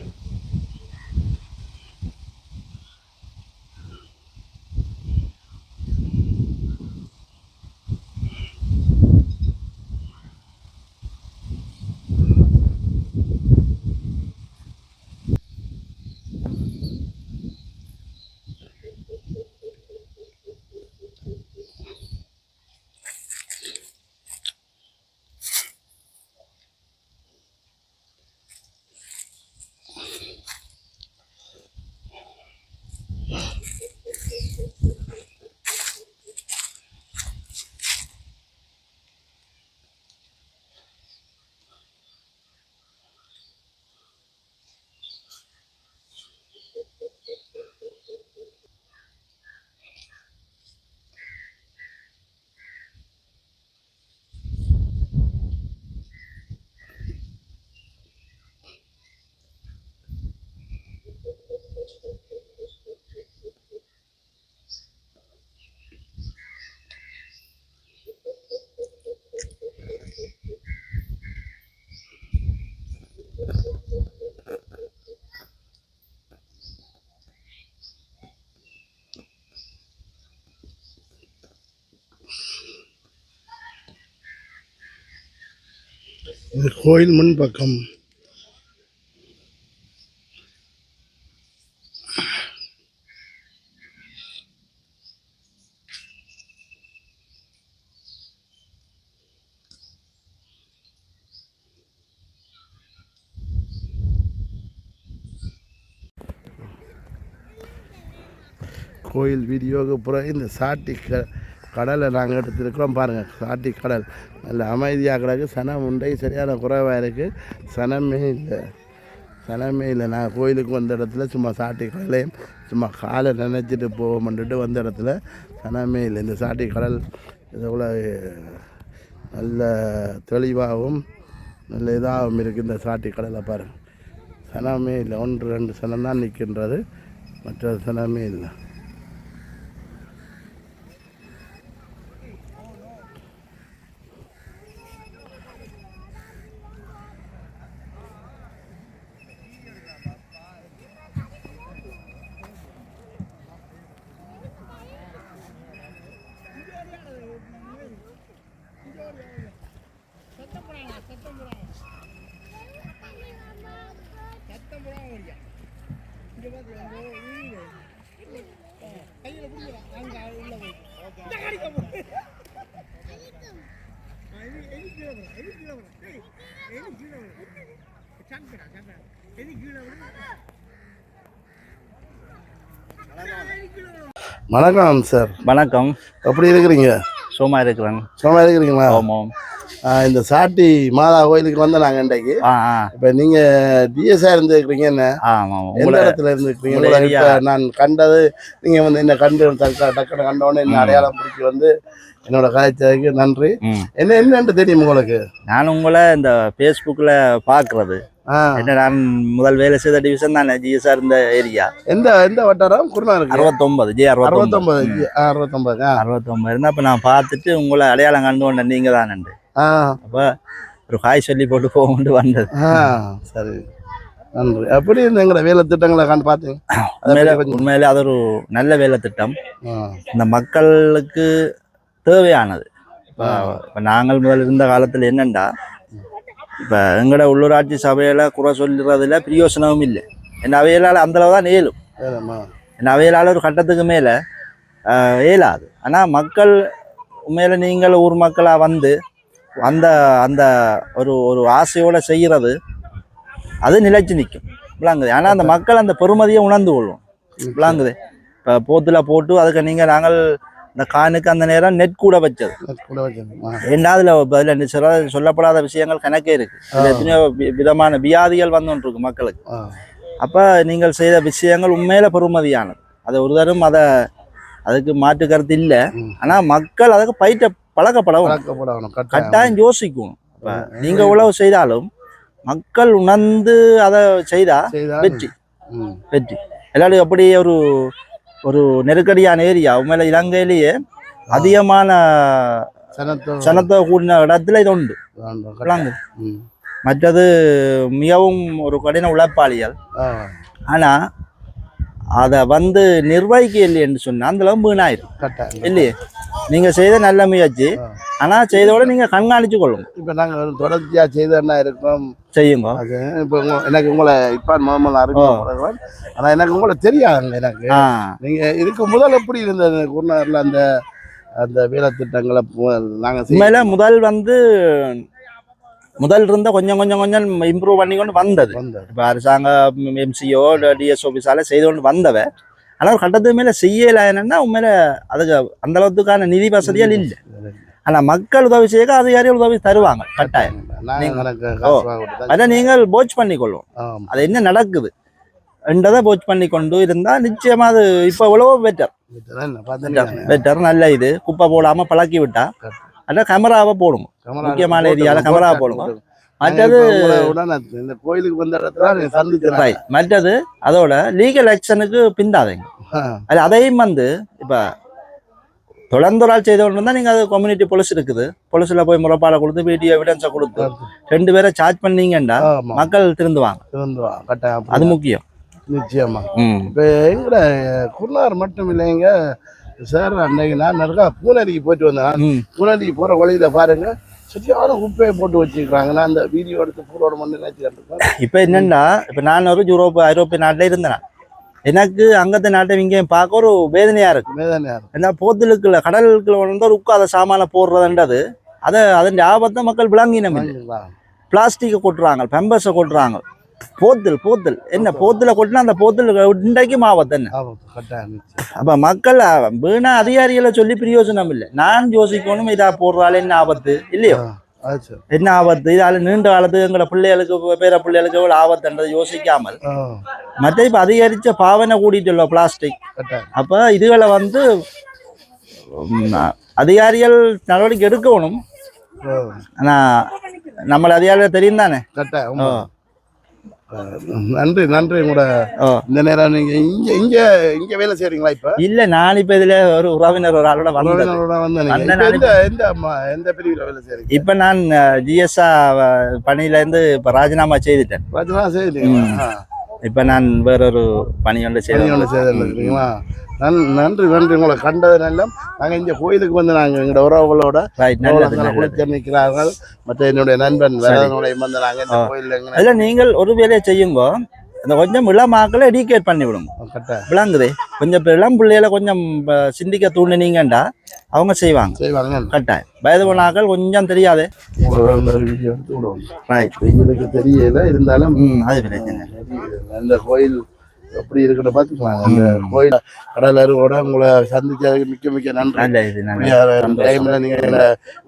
இது கோயில் முன்பக்கம். கோயில் வீடியோவுக்கு பிறகு இந்த சாட்டி கடலை நாங்கள் எடுத்துருக்கிறோம் பாருங்கள். சாட்டி கடல் நல்ல அமைதியாக கிடக்கு. சனம் உண்டை சரியான குறைவாக இருக்குது. சனமே இல்லை. நான் கோயிலுக்கு வந்த இடத்துல சும்மா சாட்டி கடலையும் சும்மா காலை நினச்சிட்டு போவோம்ன்ட்டு வந்த இடத்துல சனமே இல்லை. இந்த சாட்டி கடல் இவ்வளோ நல்ல தெளிவாகவும் நல்ல இதாகவும் இருக்குது. இந்த சாட்டி கடலை பாருங்கள். சனமே இல்லை. 1-2 சனம் தான் நிற்கின்றது. மற்ற சனமே இல்லை. வணக்கம் சார். வணக்கம். எப்படி இருக்கிறீங்க? சும்மா இருக்கிறேன். சும்மா இருக்கிறீங்களா? ஆமாம். இந்த சாட்டி மாதா கோயிலுக்கு வந்து நாங்கள் இன்றைக்கு. இப்போ நீங்கள் டிஎஸ்ஆ இருந்துருக்கிறீங்க. என்ன எந்த இடத்துல இருந்துருக்கிறீங்க? இப்போ நான் கண்டது நீங்கள் வந்து என்ன கண்டு டக்குன்னு கண்டோன்னு என்ன அடையாளம் பிடிச்சி வந்து என்னோட காய்ச்சலுக்கு நன்றி. என்னென்னு தெரியும் உங்களுக்கு? நான் உங்களை இந்த ஃபேஸ்புக்கில் பார்க்குறது. என்ன நான் முதல் வேலை செய்த டிவிஷன் தான் ஜிஎஸ்ஆர் இந்த ஏரியா. எந்த வட்டாரம்? குருநானூர் 69 ஜே 69 இருந்தால் அப்போ நான் பார்த்துட்டு உங்களை அடையாளம் கண்டு கொண்டேன். நீங்கள் தான் நண்டு. அப்போ ஒரு காய் சொல்லி போட்டு போகும்போது வந்தது. சரி, நன்றி. அப்படி எங்களோட வேலை திட்டங்களை கண்டு பார்த்தீங்க? உண்மையிலே அது ஒரு நல்ல வேலை திட்டம். இந்த மக்களுக்கு தேவையானது. இப்போ நாங்கள் முதல் இருந்த காலத்தில் என்னென்னா இப்போ எங்களோட உள்ளூராட்சி சபையில் குறை சொல்கிறதுல பிரயோசனமும் இல்லை. என்ன அவையலால் அந்தளவு தான் ஏலும். என்ன அவையலால் ஒரு கட்டத்துக்கு மேலே இயலாது. ஆனால் மக்கள் உண்மையில் நீங்கள் ஊர் மக்களாக வந்து அந்த அந்த ஒரு ஒரு ஆசையோடு செய்கிறது அது நிலைச்சு நிற்கும் விளாங்குது. ஆனால் அந்த மக்கள் அந்த பெருமதியை உணர்ந்து கொள்வோம் விளாங்குது. இப்போ போத்தில் போட்டு அதுக்கு நீங்கள் நாங்கள் இந்த கானுக்கு அந்த நேரம் நெட் கூட வச்சது. ஏன்னா அதில் சொல்லப்படாத விஷயங்கள் கணக்கே இருக்குது. அதில் எத்தனையோ விதமான வியாதிகள் வந்துருக்கு மக்களுக்கு. அப்போ நீங்கள் செய்த விஷயங்கள் உண்மையில பெருமதியானது. அதை ஒரு தரம் அதுக்கு மாற்று கருத்து இல்லை. ஆனால் மக்கள் அதுக்கு பழக்கப்படணும், கட்டாயம் யோசிக்கணும். இப்போ நீங்கள் உழவு செய்தாலும் மக்கள் உணர்ந்து அதை செய்தா வெற்றி. எல்லாரும் எப்படி ஒரு நெருக்கடியான ஏரியா உண்மையில இலங்கையிலேயே அதிகமான சனத்தை கூடின இடத்துல இது உண்டு. மற்றது மிகவும் ஒரு கடின உழைப்பாளிகள். ஆனால் அதை வந்து நிர்வகிக்க இல்லை என்று சொன்னால் அந்த அளவு வீணாயிரும் இல்லையே. நீங்கள் செய்த நல்ல முயற்சி, ஆனால் செய்தோட நீங்கள் கண்காணிச்சு கொள்ளுங்க. இப்போ நாங்கள் தொடர்ச்சியாக செய்தா இருக்கோம் செய்யுங்க. இப்போ எனக்கு உங்களை இப்போ மாமல் அறிமுகம், ஆனால் எனக்கு உங்களை தெரியாதுங்க. எனக்கு நீங்கள் இதுக்கு முதல் எப்படி இருந்தது குருநாரில் அந்த அந்த வேலை திட்டங்களை நாங்கள் உண்மையில முதல் இருந்த கொஞ்சம் இம்ப்ரூவ் பண்ணி கொண்டு வந்தது. இப்போ அரசாங்க எம்சிஓ டிஎஸ் ஆஃபீஸால செய்து கொண்டு வந்தவ. ஆனால் ஒரு கட்டத்துக்கு மேலே செய்யலை. என்னன்னா உண்மையில அதுக்கு அந்த அளவுக்கான நிதி வசதிகள் இல்லை. ஆனால் மக்கள் உதவி செய்ய அதிகாரிகள் உதவி தருவாங்க கட்டாயம். அதை நீங்கள் போச் பண்ணிக்கொள்வோம். அது என்ன நடக்குது என்றதை போச் பண்ணி கொண்டு இருந்தால் நிச்சயமா அது இப்போ எவ்வளவோ பெட்டர். நல்ல இது குப்பை போடாமல் பழக்கி விட்டா அல்ல கேமராவை போடுங்க. முக்கியமான ஏரியாவில் கேமராவை போடுங்க. மற்றது கோயிலுக்கு வந்த இடத்துல மற்றது அதோட லீகல் ஆக்ஷனுக்கு பிந்தாதீங்க. அது அதையும் இப்போ தொடர்ந்தொரால் செய்த ஒன்று தான் நீங்கள் அது கம்யூனிட்டி போலீஸ் இருக்குது. போலீஸில் போய் முறைப்பாடை கொடுத்து வீடியோ எவிடன்ஸை கொடுத்து 2 பேரை சார்ஜ் பண்ணீங்கன்னா மக்கள் திருந்துவாங்க. அது முக்கியம். நிச்சயமா. இப்போ எங்கட குருநார் மட்டும் இல்லைங்க சார். அன்னைக்கு நான் நிறையா பூனேரிக்கு போயிட்டு வந்தேன். பூனேரிக்கு போகிற வழியில் பாருங்க சரியான குப்பையை போட்டு வச்சுக்கிறாங்க. நான் அந்த வீடியோ எடுத்து பூரோட மண்ணு நினைச்சுக்கிட்டு. இப்போ என்னென்னா இப்போ நான் ஒரு ஐரோப்பிய நாட்டில் இருந்தேன். எனக்கு அங்கத்த நாட்டை இங்கேயும் பார்க்க ஒரு வேதனையாக இருக்கு. ஏன்னா போத்தலுக்குள்ள கடலுக்குள்ள வந்து ஒரு உட்காத சாமான போடுறதுன்றது அதன் ஆபத்தை மக்கள் விளங்கினோம். பிளாஸ்டிக்கை கொட்டுறாங்க, பெம்பர்ஸை கொட்டுறாங்க. போத்தல் என்ன போத்துல கொட்டினா அந்த போத்தல் இன்றைக்கும் ஆபத்து என்ன. அப்ப மக்கள் வீணா அதிகாரிகளை சொல்லி பிரயோஜனம் இல்லை. நான் யோசிக்கணும் இதா போடுறாள் என்ன ஆபத்து இல்லையோ, என்ன ஆபத்து இதால நீண்ட காலத்துக்கு எங்களோட பிள்ளைகளுக்கு பேர பிள்ளைகளுக்கு எவ்வளவு ஆபத்துன்றதை யோசிக்காமல் மற்ற இப்ப அதிகரிச்ச பாவனை கூட்டிட்டு பிளாஸ்டிக். அப்ப இதுகளை வந்து அதிகாரிகள் நடவடிக்கை எடுக்கணும். ஆனா நம்மள அதிகாரிகள் தெரியும் தானே. நன்றி கூட. இந்த நேரம் நீங்க இங்க வேலை செய்றீங்களா? இப்ப இல்ல, நான் இப்ப இதுல ஒரு உறவினர் ஒரு ஆளோட எந்த பிரிவுல வேலை செய்றீங்க? இப்ப நான் ஜிஎஸ்ஆ பணியில இருந்து இப்ப ராஜினாமா செய்துட்டேன். இப்ப நான் வேறொரு பணியோட செய்தீங்களா? நன்றி உங்களை கண்டது நல்லம். நாங்கள் இங்கே கோயிலுக்கு வந்து நாங்கள் எங்களோட உறவுகளோட நிற்கிறார்கள். மற்ற என்னுடைய நண்பன் வேறனுடைய வந்து நாங்கள் இந்த கோயிலில் அதில் நீங்கள் ஒரு வேலையை செய்யுங்க. இந்த கொஞ்சம் இளமாக்களை எடிகேட் பண்ணி விடுங்க. விளங்குது. கொஞ்சம் இளம் பிள்ளைகளை கொஞ்சம் சிந்திக்க தூண்டினீங்கண்டா அவங்க செய்வாங்க கட்டாயம். வயது போனாக்கள் கொஞ்சம் தெரியாது தெரியல இருந்தாலும் அந்த கோயில் எப்படி இருக்கட்டும் பார்த்துக்கலாம். அந்த கோயில் கடலரோட உங்களை சந்திச்சதுக்கு மிக்க நன்றி. டைம்ல நீங்க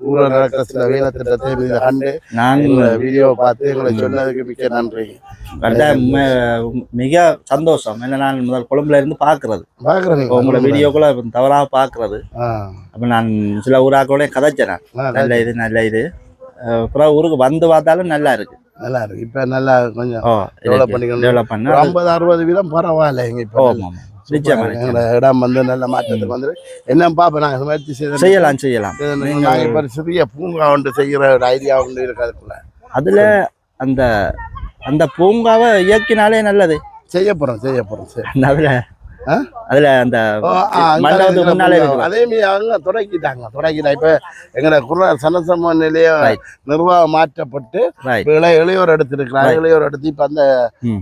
ஊரில் நடக்கிற சில வேலை திட்டத்தை கண்டு நான் வீடியோவை பார்த்து எங்களை சொன்னதுக்கு மிக்க நன்றி. மிக சந்தோஷம். என்ன நான் முதல் கொழும்புல இருந்து பாக்குறேன் உங்களோட வீடியோக்குள்ள தவறாக பாக்குறது. அப்ப நான் சில ஊராக்களோட கதைச்சேன். நல்ல இது அப்புறம் ஊருக்கு வந்து பார்த்தாலும் நல்லா இருக்கு. இப்ப நல்லா கொஞ்சம் டெவலப் பண்ணிக்கணும். 50-60 வீதம் பரவாயில்ல. எங்க இப்போ இடம் வந்து நல்ல மாற்றத்துக்கு வந்து என்ன பாப்ப நாங்க முயற்சி செய்யலாம். நாங்க இப்ப சிறிய பூங்கா ஒன்று செய்யற ஒரு ஐடியா ஒன்று இருக்காதுக்குள்ள. அதுல அந்த பூங்காவை இயக்கினாலே நல்லது. செய்ய போறோம். அதுல அதுல அந்த ஓ, மண்டபத்துக்கு முன்னாலே இருக்கு. அதே மாதிரி அவங்க தொடக்கிட்டாங்க இப்ப எங்களை சனசம நிலைய Right. நிர்வாகம் மாற்றப்பட்டு Right. இப்ப இளையோர் எடுத்திருக்கிறாங்க. இளையோர் எடுத்து இப்ப அந்த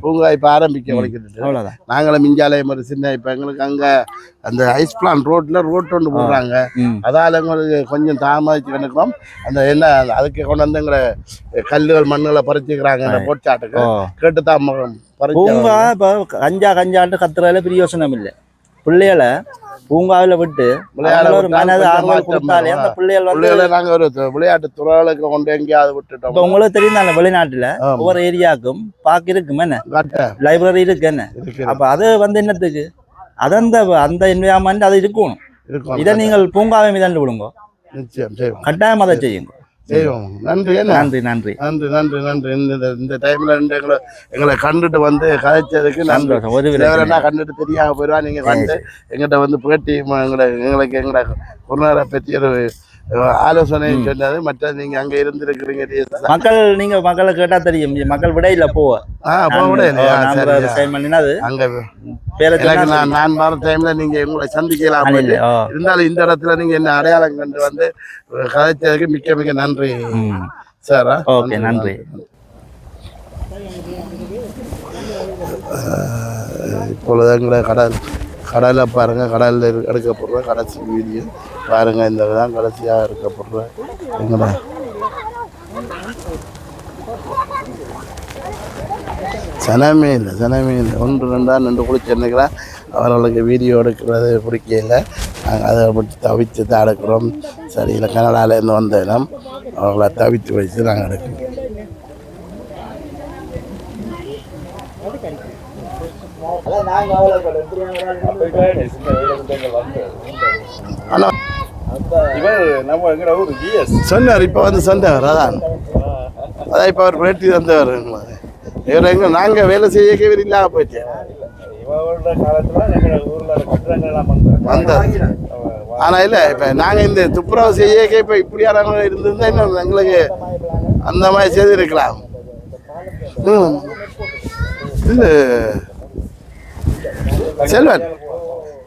பூங்கா இப்ப ஆரம்பிக்க வலிக்கிட்டு அவ்வளவுதான். நாங்களும் மிஞ்சாலயம் ஒரு சின்ன இப்ப எங்களுக்கு அங்க அந்த ஐஸ் பிளான் ரோட்ல ஒன்று போடுறாங்க. அதால எங்களுக்கு கொஞ்சம் தாமதிச்சு நினைக்கிறோம். அந்த என்ன அதுக்கு கொண்டு வந்து எங்களை கல்லுகள் மண்ணுகளை பறிச்சுக்கிறாங்க அந்த போட்சாட்டுக்கு கேட்டுதான் பூங்கா இப்போ கஞ்சாண்டு கத்துறதுல பிரயோசனம் இல்லை. பிள்ளைகளை பூங்காவில் விட்டு ஒரு மனது ஆர்வம் கொடுத்தாலே அந்த பிள்ளைகளை நாங்க ஒரு விளையாட்டு துறைகளுக்கு கொண்டு எங்கேயாவது விட்டுட்டோம். இப்போ உங்களுக்கு தெரியும் தானே வெளிநாட்டுல ஒவ்வொரு ஏரியாவுக்கும் பார்க்க இருக்கும் என்ன லைப்ரரி இருக்கு என்ன. அப்ப அது வந்து என்னத்துக்கு அது அந்த என்விரான்மெண்ட் அது இருக்கணும். இதை நீங்கள் பூங்காவை மீதாண்டு விடுங்க. நிச்சயம் கட்டாயம் அதை செய்யுங்க. செய்வோம். நன்றி நன்றி நன்றி நன்றி நன்றி நன்றி. இந்த டைம்ல எங்களை கண்டுட்டு வந்து கதைச்சதுக்கு நன்றி. கண்டுட்டு தெரியாம போயிடுவா. நீங்க வந்து எங்கிட்ட வந்து பேட்டி எங்களுக்கு எங்களோட குருநாரை பற்றி ஒரு ஆலோசனை சொன்னது. மற்ற நீங்க அங்க இருந்திருக்கிறீங்க. மக்கள் நீங்க மக்களை கேட்டா தெரியும். மக்கள் விடையில நான் வர டைம்ல நீங்க உங்களை சந்திக்கலாம். இருந்தாலும் இந்த இடத்துல நீங்க என்ன அடையாளம் கண்டு வந்து கதைச்சதுக்கு மிக்க மிக்க நன்றி சார். ஓகே நன்றி. இப்பொழுது எங்களை கடலை பாருங்க. கடலில் எடுக்கப்படுற கடைசி வீடியோ பாருங்க. இந்த தான் கடைசியாக எடுக்கப்படுற எங்களை சனமே இல்லை. 1-2 நின்று குளிச்சு நினைக்கிறேன். அவர்களுக்கு வீடியோ எடுக்கிறது பிடிக்கல. நாங்கள் அதை மட்டும் தவிச்சு தான் எடுக்கிறோம். சரி, இல்லை கனடாவிலேருந்து வந்த இடம் அவங்கள தவித்து வச்சு நாங்கள் எடுக்கிறோம். சொன்னார் இப்போ வந்து சொந்தவர். அதான் இப்போ அவர் பேட்டி தந்தவர். இவர் எங்க நாங்கள் வேலை செய்ய இல்லாம போயிட்டு ஆனா இல்லை இப்போ நாங்கள் இந்த துப்புரவு செய்ய இப்போ இப்படியான இருந்திருந்தா இன்னும் எங்களுக்கு அந்த மாதிரி செய்திருக்கலாம். இல்லை செல்வன்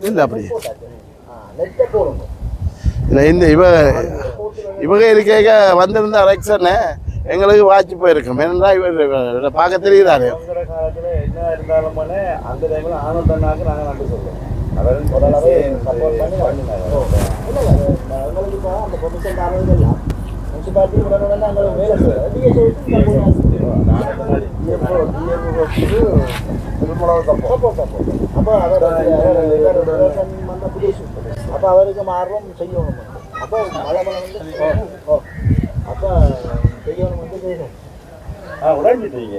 இல்லை அப்படி இல்லை. இந்த இவங்க இருக்க வந்திருந்தா ரெக்ஷன்னு எங்களுக்கு வாட்சி போயிருக்கோம். ஏன்னா இவர் பார்க்க தெரியுதாரு. அப்போ அவருக்கு ஆர்வம் செய்யணும். அப்போ மழை அப்போ செய்யணும் வந்து செய்யணும். உடஞ்சிட்டீங்க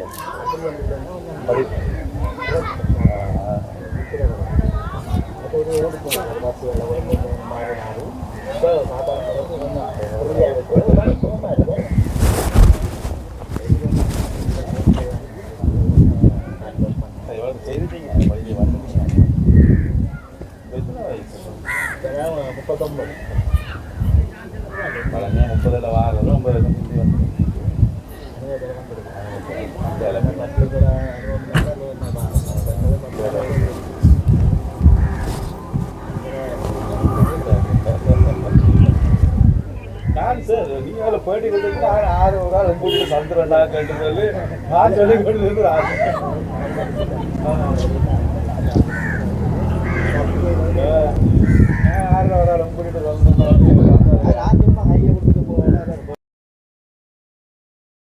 போயிட்டு கொடுத்து 6 நாள் உங்களுக்கு சந்திரனா கேட்டு சொல்லி நான் சொல்லி கொண்டு